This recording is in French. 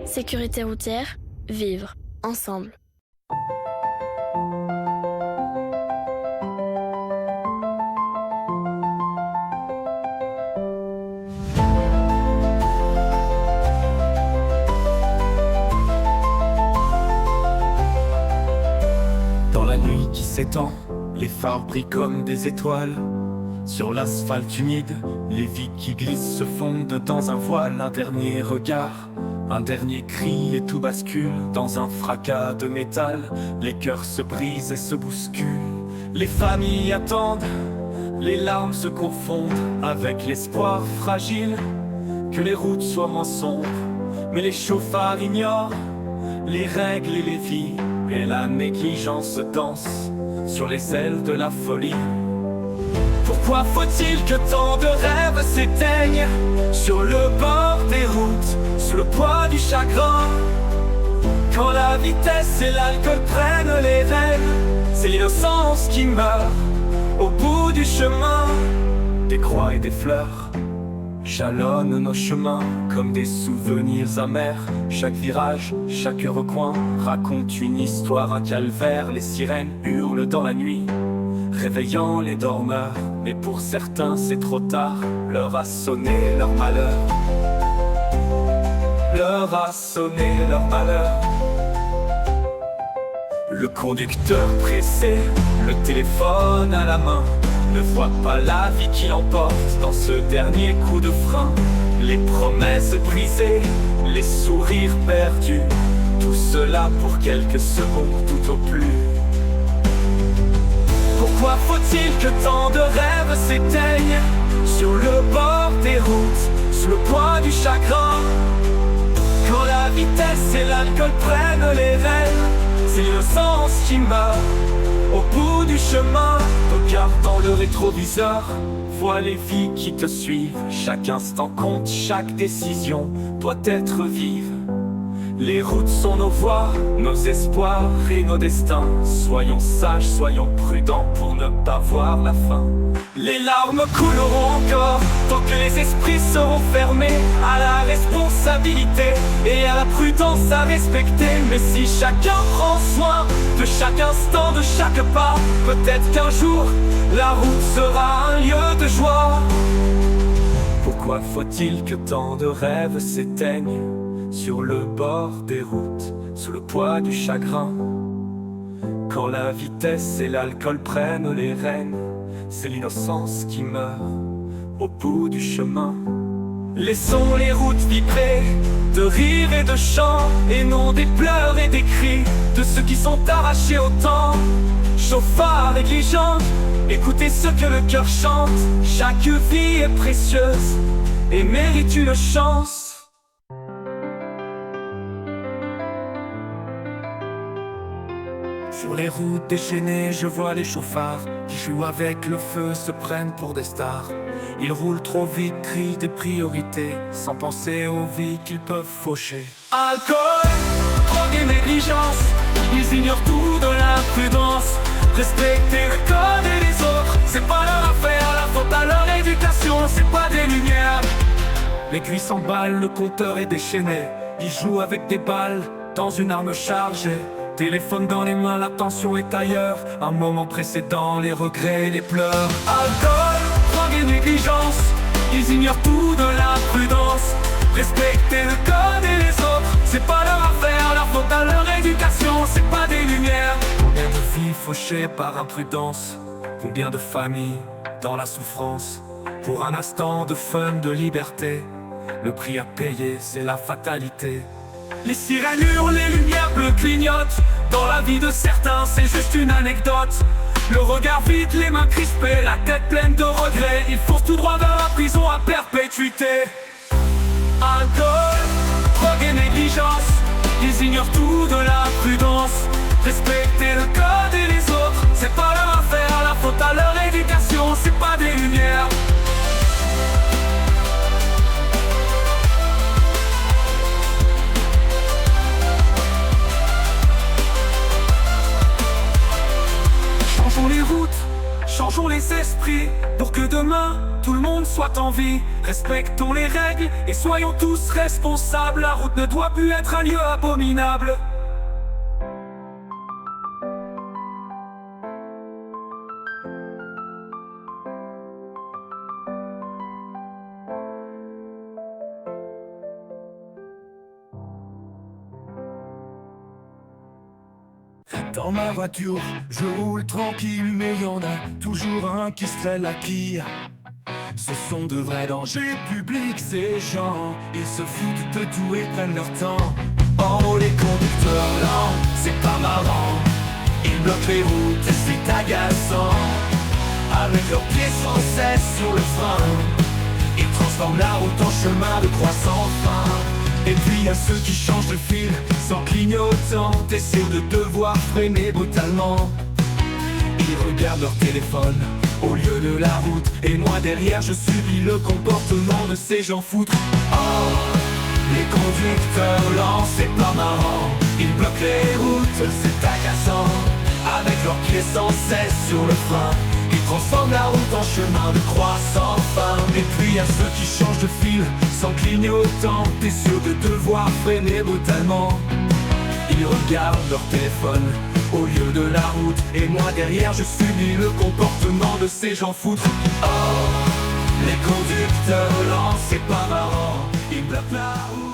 Sécurité routière, vivre ensemble. Dans la nuit qui s'étend, les phares brillent comme des étoiles. Sur l'asphalte humide, les vies qui glissent se fondent dans un voile. Un dernier regard, un dernier cri et tout bascule dans un fracas de métal. Les cœurs se brisent et se bousculent. Les familles attendent, les larmes se confondent avec l'espoir fragile que les routes soient moins sombres. Mais les chauffards ignorent les règles et les vies, et la négligence danse sur les ailes de la folie. Pourquoi faut-il que tant de rêves s'éteignent sur le bord des routes, sous le poids du chagrin? Quand la vitesse et l'alcool prennent les rênes, c'est l'innocence qui meurt au bout du chemin. Des croix et des fleurs jalonnent nos chemins comme des souvenirs amers. Chaque virage, chaque recoin raconte une histoire, un calvaire. Les sirènes hurlent dans la nuit, réveillant les dormeurs. Mais pour certains c'est trop tard, l'heure a sonné leur malheur. L'heure a sonné leur malheur. Le conducteur pressé, le téléphone à la main, ne voit pas la vie qui l'emporte dans ce dernier coup de frein. Les promesses brisées, les sourires perdus, tout cela pour quelques secondes tout au plus. Pourquoi faut-il que tant de rêves s'éteignent sur le bord des routes, sous le poids du chagrin? Quand la vitesse et l'alcool prennent les rênes, c'est l'innocence qui meurt au bout du chemin. Regarde dans le rétroviseur, vois les vies qui te suivent. Chaque instant compte, chaque décision doit être vive. Les routes sont nos voies, nos espoirs et nos destins. Soyons sages, soyons prudents pour ne pas voir la fin. Les larmes couleront encore tant que les esprits seront fermés à la responsabilité et à la prudence à respecter. Mais si chacun prend soin de chaque instant, de chaque pas, peut-être qu'un jour la route sera un lieu de joie. Pourquoi faut-il que tant de rêves s'éteignent sur le bord des routes, sous le poids du chagrin? Quand la vitesse et l'alcool prennent les rênes, c'est l'innocence qui meurt au bout du chemin. Laissons les routes vibrer de rires et de chants, et non des pleurs et des cris de ceux qui sont arrachés au temps. Chauffards négligents, écoutez ce que le cœur chante. Chaque vie est précieuse et mérite une chance. Sur les routes déchaînées, je vois les chauffards qui jouent avec le feu, se prennent pour des stars. Ils roulent trop vite, crient des priorités, sans penser aux vies qu'ils peuvent faucher. Alcool, drogue et négligence, ils ignorent tout de l'imprudence. Respecter le code et les autres, c'est pas leur affaire, la faute à leur éducation, c'est pas des lumières. L'aiguille s'emballe, le compteur est déchaîné, ils jouent avec des balles dans une arme chargée. Téléphone dans les mains, la tension est ailleurs. Un moment précédent, les regrets et les pleurs. Alcool, drogue et négligence, ils ignorent tout de l'imprudence. Respecter le code et les autres, c'est pas leur affaire, leur faute à leur éducation, c'est pas des lumières. Combien de vies fauchées par imprudence, combien de familles dans la souffrance. Pour un instant de fun, de liberté, le prix à payer, c'est la fatalité. Les sirènes hurlent, les lumières bleues clignotent. Dans la vie de certains, c'est juste une anecdote. Le regard vide, les mains crispées, la tête pleine de regrets. Ils foncent tout droit vers la prison à perpétuité. Alcool, drogue et négligence, ils ignorent tout de l'imprudence. Respecter le code et les autres, c'est pas leur affaire, la faute à leur éducation, c'est pas des lumières. Changeons les routes, changeons les esprits, pour que demain tout le monde soit en vie. Respectons les règles et soyons tous responsables. La route ne doit plus être un lieu abominable. Dans ma voiture, je roule tranquille, mais y en a toujours un qui se fait la quille. Ce sont de vrais dangers publics, ces gens. Ils se foutent de tout et prennent leur temps. Oh, les conducteurs lents, c'est pas marrant. Ils bloquent les routes et c'est agaçant. Avec leurs pieds sans cesse sur le frein, ils transforment la route en chemin de croix sans fin. Et puis y a ceux qui changent de fil sans clignotant, et sûrs de devoir freiner brutalement. Ils regardent leur téléphone au lieu de la route, et moi derrière je subis le comportement de ces gens foutres. Oh, les conducteurs lents, c'est pas marrant. Ils bloquent les routes, c'est agaçant. Avec leurs pieds sans cesse sur le frein, ils transforment la route en chemin de croix sans fin. Et puis y a ceux qui changent de fil sans clignotant, et sûrs de devoir freiner brutalement. Ils regardent leur téléphone au lieu de la route, et moi derrière je subis le comportement de ces gens foutres. Oh, les conducteurs lents, c'est pas marrant. Ils bloquent la route.